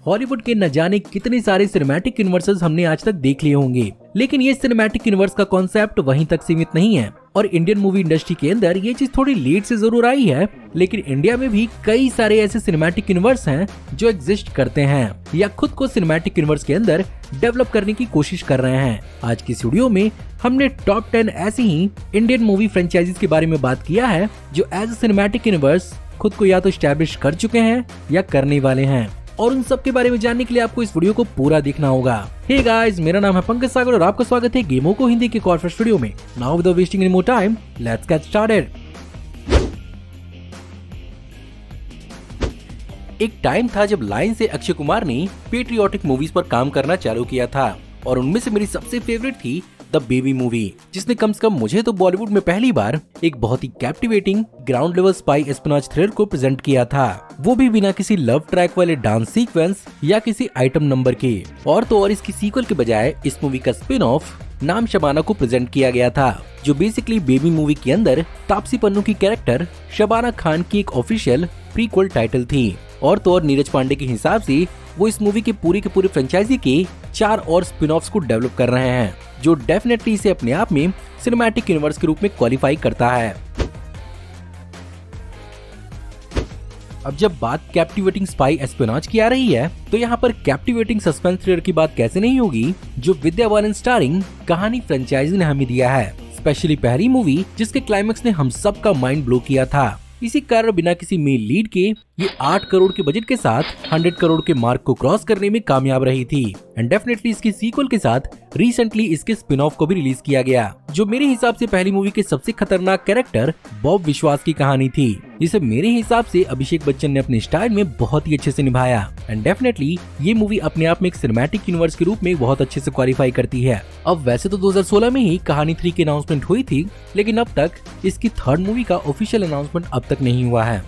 Hollywood के न जाने कितने सारे सिनेमैटिक यूनिवर्सेस हमने आज तक देख लिए होंगे, लेकिन ये सिनेमैटिक यूनिवर्स का कॉन्सेप्ट वहीं तक सीमित नहीं है और इंडियन मूवी इंडस्ट्री के अंदर ये चीज थोड़ी लेट से जरूर आई है, लेकिन इंडिया में भी कई सारे ऐसे सिनेमैटिक यूनिवर्स हैं जो एग्जिस्ट करते हैं या खुद को सिनेमैटिक यूनिवर्स के अंदर डेवलप करने की कोशिश कर रहे हैं। आज की इस वीडियो में हमने टॉप 10 ऐसी ही इंडियन मूवी फ्रेंचाइजीज के बारे में बात किया है जो एज ए सिनेमैटिक यूनिवर्स खुद को या तो एस्टैब्लिश कर चुके हैं या करने वाले हैं, और उन सब के बारे में जानने के लिए आपको इस वीडियो को पूरा देखना होगा। हे गाइस, मेरा नाम है पंकज सागर और आपका स्वागत है गेमों को हिंदी के एक और फर्स्ट वीडियो में। Now without wasting any more time, let's get started. एक टाइम था जब लाइन से अक्षय कुमार ने पेट्रियोटिक मूवीज पर काम करना चालू किया था और उनमें से मेरी सबसे फेवरेट थी द बेबी मूवी, जिसने कम से कम मुझे तो बॉलीवुड में पहली बार एक बहुत ही captivating ground level spy espionage thriller को प्रेजेंट किया था, वो भी बिना किसी लव ट्रैक वाले डांस सीक्वेंस या किसी आइटम नंबर के। और तो और इसकी सीक्वल के बजाय इस मूवी का स्पिन ऑफ नाम शबाना को प्रेजेंट किया गया था, जो बेसिकली बेबी मूवी के अंदर तापसी पन्नू की कैरेक्टर शबाना खान की एक ऑफिशियल प्रीक्वल टाइटल थी। और तो और नीरज पांडे के हिसाब से वो इस मूवी के पूरी फ्रेंचाइजी के 4 और स्पिन ऑफ्स को डेवलप कर रहे हैं, जो डेफिनेटली इसे अपने आप में सिनेमैटिक यूनिवर्स के रूप में क्वालिफाई करता है। अब जब बात कैप्टिवेटिंग स्पाई एस्पिनाज की आ रही है, तो यहाँ पर कैप्टिवेटिंग सस्पेंस थ्रिलर की बात कैसे नहीं होगी जो विद्या बालन स्टारिंग कहानी फ्रेंचाइजी ने हमें दिया है, स्पेशली पहली मूवी जिसके क्लाइमेक्स ने हम सब का माइंड ब्लो किया था। इसी कारण बिना किसी मेल लीड के ये 8 करोड़ के बजट के साथ 100 करोड़ के मार्क को क्रॉस करने में कामयाब रही थी। एंड डेफिनेटली इसकी सीक्वल के साथ रिसेंटली इसके स्पिन ऑफ को भी रिलीज किया गया, जो मेरे हिसाब से पहली मूवी के सबसे खतरनाक कैरेक्टर बॉब विश्वास की कहानी थी, जिसे मेरे हिसाब से अभिषेक बच्चन ने अपने स्टाइल में बहुत ही अच्छे से निभाया। एंड डेफिनेटली ये मूवी अपने आप में एक सिनेमैटिक यूनिवर्स के रूप में बहुत अच्छे से क्वालिफाई करती है। अब वैसे तो 2016 में ही कहानी 3 की अनाउंसमेंट हुई थी, लेकिन अब तक इसकी थर्ड मूवी का ऑफिशियल अनाउंसमेंट अब तक नहीं हुआ है।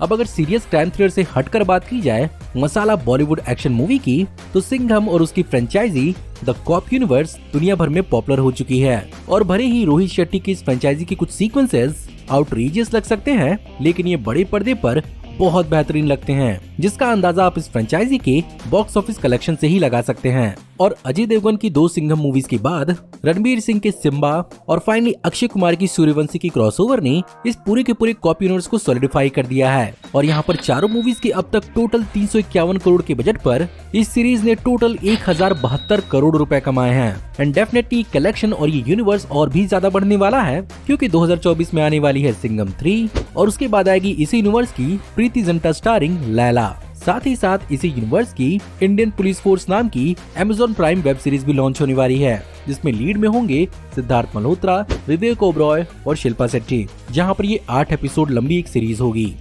अब अगर सीरियस क्राइम थ्रिलर से हटकर बात की जाए मसाला बॉलीवुड एक्शन मूवी की, तो सिंघम और उसकी फ्रेंचाइजी द कॉप यूनिवर्स दुनिया भर में पॉपुलर हो चुकी है। और भले ही रोहित शेट्टी की इस फ्रेंचाइजी के कुछ सीक्वेंसेस आउटरीजियस लग सकते हैं, लेकिन ये बड़े पर्दे पर बहुत बेहतरीन लगते हैं, जिसका अंदाजा आप इस फ्रेंचाइजी के बॉक्स ऑफिस कलेक्शन से ही लगा सकते हैं। और अजय देवगन की 2 सिंघम मूवीज के बाद रणबीर सिंह के सिम्बा और फाइनली अक्षय कुमार की सूर्यवंशी की क्रॉसओवर ने इस पूरे के पूरे कॉपी यूनिवर्स को सॉलिडिफाई कर दिया है। और यहाँ पर चारों मूवीज के अब तक टोटल 351 करोड़ के बजट पर इस सीरीज ने टोटल 1072 करोड़ रुपए कमाए हैं। एंड डेफिनेटली कलेक्शन और ये यूनिवर्स और भी ज्यादा बढ़ने वाला है, क्योंकि 2024 में आने वाली है सिंघम 3 और उसके बाद आएगी इसी यूनिवर्स की प्रीति जिंटा स्टारिंग लैला। साथ ही साथ इसी यूनिवर्स की इंडियन पुलिस फोर्स नाम की अमेज़न प्राइम वेब सीरीज भी लॉन्च होने वाली है, जिसमें लीड में होंगे सिद्धार्थ मल्होत्रा, विवेक ओबरॉय और शिल्पा शेट्टी, जहां पर ये 8 एपिसोड लंबी एक सीरीज होगी।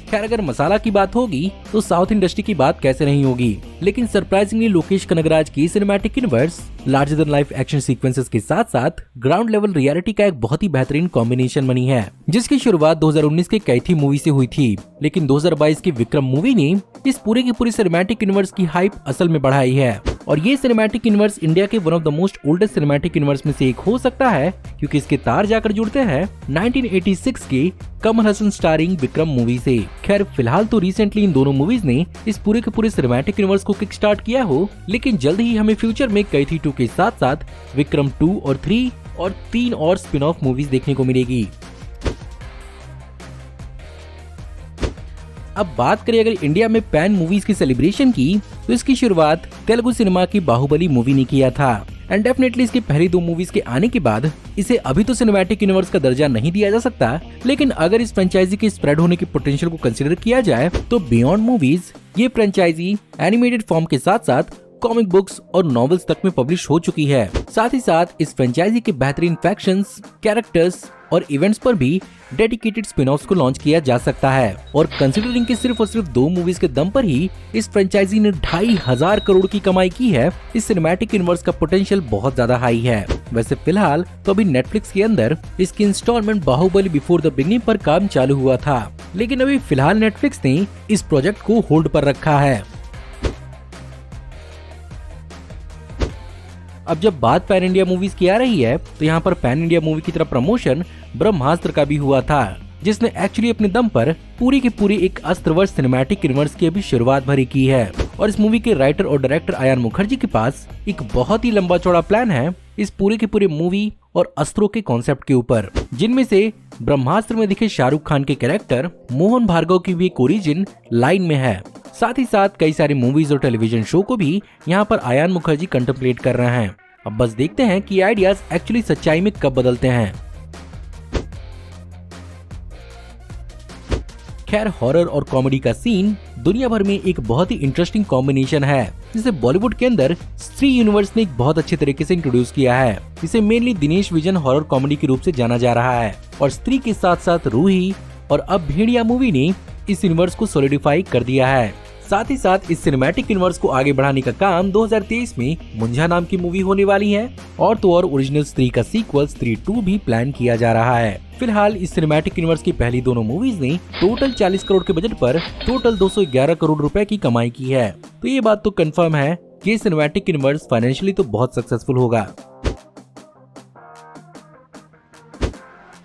खैर अगर मसाला की बात होगी तो साउथ इंडस्ट्री की बात कैसे नहीं होगी, लेकिन सरप्राइजिंगली लोकेश कनगराज की cinematic universe larger than life action sequences के साथ साथ ग्राउंड लेवल रियलिटी का एक बहुत ही बेहतरीन कॉम्बिनेशन बनी है, जिसकी शुरुआत 2019 के कैथी मूवी से हुई थी, लेकिन 2022 की विक्रम मूवी ने इस पूरे की पूरी सिनेमैटिक यूनिवर्स की हाइप असल में बढ़ाई है। और ये सिनेमैटिक यूनिवर्स इंडिया के one of the most oldest cinematic universe में से एक हो सकता है, क्योंकि इसके तार जाकर जुड़ते हैं 1986 के कमल हसन स्टारिंग विक्रम मूवी से। खैर फिलहाल तो रिसेंटली इन दोनों मूवीज ने इस पूरे के पूरे सिनेमैटिक यूनिवर्स को किक स्टार्ट किया हो, लेकिन जल्द ही हमें फ्यूचर में कैथी 2 के साथ साथ विक्रम 2 और 3 और 3 और स्पिन ऑफ मूवीज देखने को मिलेगी। अब बात करें अगर इंडिया में पैन मूवीज की सेलिब्रेशन की, तो इसकी शुरुआत तेलुगु सिनेमा की बाहुबली मूवी ने किया था। एंड डेफिनेटली इसकी पहली 2 मूवीज के आने के बाद इसे अभी तो सिनेमैटिक यूनिवर्स का दर्जा नहीं दिया जा सकता, लेकिन अगर इस फ्रेंचाइजी के स्प्रेड होने की पोटेंशियल को कंसीडर किया जाए तो बियॉन्ड मूवीज ये फ्रेंचाइजी एनिमेटेड फॉर्म के साथ साथ कॉमिक बुक्स और नॉवेल्स तक में पब्लिश हो चुकी है। साथ ही साथ इस फ्रेंचाइजी के बेहतरीन फैक्शंस, कैरेक्टर्स और इवेंट्स पर भी डेडिकेटेड स्पिन-ऑफ्स को लॉन्च किया जा सकता है। और कंसीडरिंग कि सिर्फ और सिर्फ 2 मूवीज के दम पर ही इस फ्रेंचाइजी ने 2500 करोड़ की कमाई की है, इस सिनेमैटिक यूनिवर्स का पोटेंशियल बहुत ज्यादा हाई है। वैसे फिलहाल तो अभी नेटफ्लिक्स के अंदर इसकी instalment Baahubali before the beginning पर काम चालू हुआ था, लेकिन अभी फिलहाल नेटफ्लिक्स ने इस प्रोजेक्ट को होल्ड पर रखा है। अब जब बात पैन इंडिया मूवीज की आ रही है, तो यहाँ पर पैन इंडिया मूवी की तरफ प्रमोशन ब्रह्मास्त्र का भी हुआ था, जिसने एक्चुअली अपने दम पर पूरी की पूरी एक अस्त्रवर्ष सिनेमैटिक यूनिवर्स की अभी शुरुआत भरी की है। और इस मूवी के राइटर और डायरेक्टर आयान मुखर्जी के पास एक बहुत ही लंबा चौड़ा प्लान है इस पूरे के पूरे मूवी और अस्त्रों के कॉन्सेप्ट के ऊपर, जिनमें से ब्रह्मास्त्र में दिखे शाहरुख खान के कैरेक्टर मोहन भार्गव की भी एक ओरिजिन लाइन में है। साथ ही साथ कई सारी मूवीज और टेलीविजन शो को भी यहाँ पर आयान मुखर्जी कंटेम्पलेट कर रहे हैं। अब बस देखते हैं कि आइडियाज एक्चुअली सच्चाई में कब बदलते हैं। खैर, हॉरर और कॉमेडी का सीन दुनिया भर में एक बहुत ही इंटरेस्टिंग कॉम्बिनेशन है, जिसे बॉलीवुड के अंदर स्त्री यूनिवर्स ने एक बहुत अच्छे तरीके से इंट्रोड्यूस किया है। इसे mainly Dinesh vision horror comedy के रूप से जाना जा रहा है और स्त्री के साथ साथ रूही और अब भेड़िया मूवी ने इस यूनिवर्स को सॉलिडिफाई कर दिया है। साथ ही साथ इस सिनेमैटिक यूनिवर्स को आगे बढ़ाने का काम 2023 में मुंजा नाम की मूवी होने वाली है और तो और ओरिजिनल स्त्री का सीक्वल स्त्री 2 भी प्लान किया जा रहा है। फिलहाल इस सिनेमैटिक यूनिवर्स की पहली दोनों मूवीज ने टोटल 40 करोड़ के बजट पर टोटल 211 करोड़ रुपए की कमाई की है। तो ये बात तो कंफर्म है कि सिनेमैटिक यूनिवर्स फाइनेंशियली तो बहुत सक्सेसफुल होगा।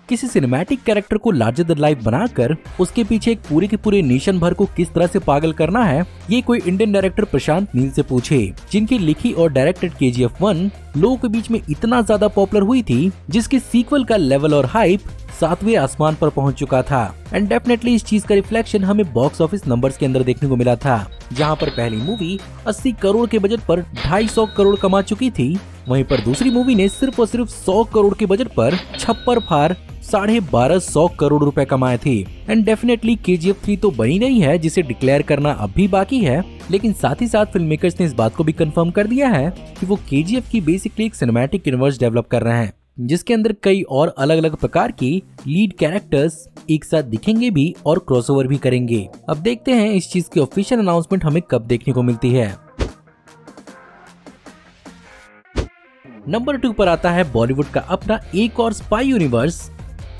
किसी सिनेमैटिक कैरेक्टर को लार्जर देन लाइफ बनाकर उसके पीछे एक पूरे के पूरे नेशन भर को किस तरह से पागल करना है, ये कोई इंडियन डायरेक्टर प्रशांत नील से पूछे, जिनकी लिखी और डायरेक्टेड KGF 1 लोगों के बीच में इतना ज्यादा पॉपुलर हुई थी, जिसके सीक्वल का लेवल और हाइप 7वें आसमान पर पहुंच चुका था। एंड डेफिनेटली इस चीज का रिफ्लेक्शन हमें बॉक्स ऑफिस नंबर्स के अंदर देखने को मिला था, जहां पर पहली मूवी 80 करोड़ के बजट पर 250 करोड़ कमा चुकी थी, वहीं पर दूसरी मूवी ने सिर्फ और सिर्फ 100 करोड़ के बजट पर छप्पर फाड़ 1250 करोड़ रुपए कमाए थे। एंड डेफिनेटली KGF 3 तो बनी नहीं है, जिसे डिक्लेयर करना अब भी बाकी है, लेकिन साथ ही साथ फिल्म मेकर्स ने इस बात को भी कंफर्म कर दिया है कि वो KGF की बेसिकली एक सिनेमैटिक यूनिवर्स डेवलप कर रहे हैं, जिसके अंदर कई और अलग अलग प्रकार की लीड कैरेक्टर्स एक साथ दिखेंगे भी और क्रॉसओवर भी करेंगे। अब देखते हैं इस चीज की ऑफिशियल अनाउंसमेंट हमें कब देखने को मिलती है। नंबर 2 पर आता है बॉलीवुड का अपना एक और स्पाई यूनिवर्स,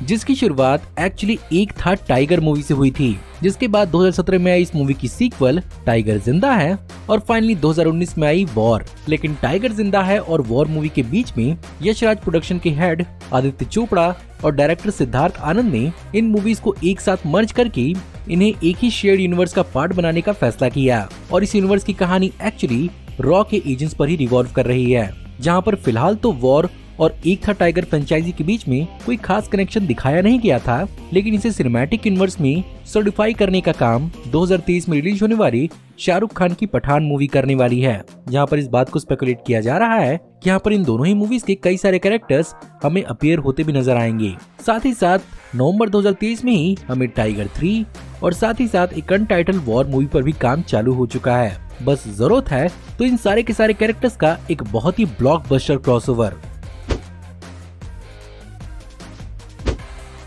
जिसकी शुरुआत एक्चुअली एक था टाइगर मूवी से हुई थी, जिसके बाद 2017 में आई इस मूवी की सीक्वल टाइगर जिंदा है और फाइनली 2019 में आई वॉर। लेकिन टाइगर जिंदा है और वॉर मूवी के बीच में यशराज प्रोडक्शन के हेड आदित्य चोपड़ा और डायरेक्टर सिद्धार्थ आनंद ने इन मूवीज को एक साथ मर्ज करके इन्हें एक ही शेयर्ड यूनिवर्स का पार्ट बनाने का फैसला किया। और इस यूनिवर्स की कहानी एक्चुअली रॉ के एजेंट्स पर ही रिवॉल्व कर रही है, जहाँ पर फिलहाल तो वॉर और एक था टाइगर फ्रेंचाइजी के बीच में कोई खास कनेक्शन दिखाया नहीं गया था, लेकिन इसे सिनेमैटिक यूनिवर्स में सॉलिडिफाई करने का काम 2023 में रिलीज होने वाली शाहरुख खान की पठान मूवी करने वाली है, जहां पर इस बात को स्पेकुलेट किया जा रहा है कि यहाँ पर इन दोनों ही मूवीज के कई सारे कैरेक्टर्स हमें अपीयर होते भी नजर आएंगे। साथ ही साथ नवंबर 2023 में ही हमें टाइगर 3 और साथ ही साथ एक अनटाइटल वॉर मूवी पर भी काम चालू हो चुका है। बस जरूरत है तो इन सारे के सारे कैरेक्टर्स का एक बहुत ही ब्लॉकबस्टर क्रॉसओवर।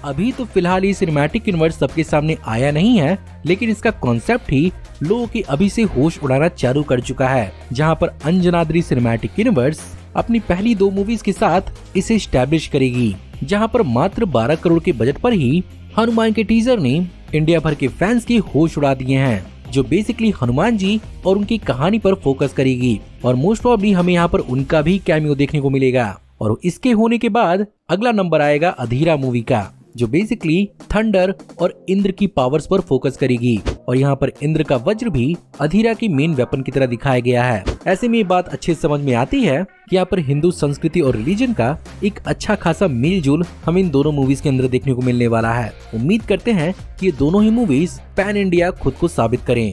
अभी तो फिलहाल ये सिनेमैटिक यूनिवर्स सबके सामने आया नहीं है, लेकिन इसका कॉन्सेप्ट ही लोगों के अभी से होश उड़ाना चालू कर चुका है, जहां पर अंजनाद्री सिनेमैटिक यूनिवर्स अपनी पहली 2 मूवीज के साथ इसे स्टैब्लिश करेगी, जहां पर मात्र 12 करोड़ के बजट पर ही हनुमान के टीजर ने इंडिया भर के फैंस के होश उड़ा दिए हैं, जो बेसिकली हनुमान जी और उनकी कहानी पर फोकस करेगी। और मोस्ट प्रॉब्ली हमें यहाँ पर उनका भी कैमियो देखने को मिलेगा। और इसके होने के बाद अगला नंबर आएगा अधीरा मूवी का, जो बेसिकली थंडर और इंद्र की पावर्स पर फोकस करेगी। और यहाँ पर इंद्र का वज्र भी अधीरा की मेन वेपन की तरह दिखाया गया है। ऐसे में ये बात अच्छे समझ में आती है कि यहाँ पर हिंदू संस्कृति और रिलीजन का एक अच्छा खासा मेलजोल हमें इन दोनों मूवीज के अंदर देखने को मिलने वाला है। उम्मीद करते हैं कि ये दोनों ही मूवीज पैन इंडिया खुद को साबित करें।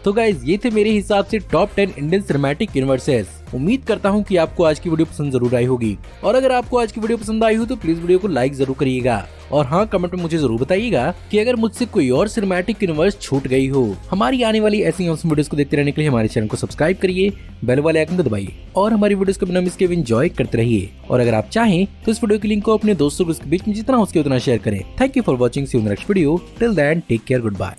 तो गाइज, ये थे मेरे हिसाब से टॉप 10 इंडियन सिनेमैटिक यूनिवर्सेस। उम्मीद करता हूँ कि आपको आज की वीडियो पसंद जरूर आई होगी, और अगर आपको आज की वीडियो पसंद आई हो तो प्लीज वीडियो को लाइक जरूर करिएगा। और हाँ, कमेंट में मुझे जरूर बताइएगा कि अगर मुझसे कोई और सिनेमैटिक यूनिवर्स छूट गई हो। हमारी आने वाली ऐसी ऑसम वीडियोस को देखते रहने के लिए हमारे चैनल को सब्सक्राइब करिए, बेल वाले आइकन को दबाइए और हमारी वीडियोस को बिना मिस किए एंजॉय करते रहिए। और अगर आप चाहें तो इस वीडियो की लिंक को अपने दोस्तों के बीच में जितना हो सके उतना शेयर करें। Thank you for watching, see you in the next video. Till then take care, good bye.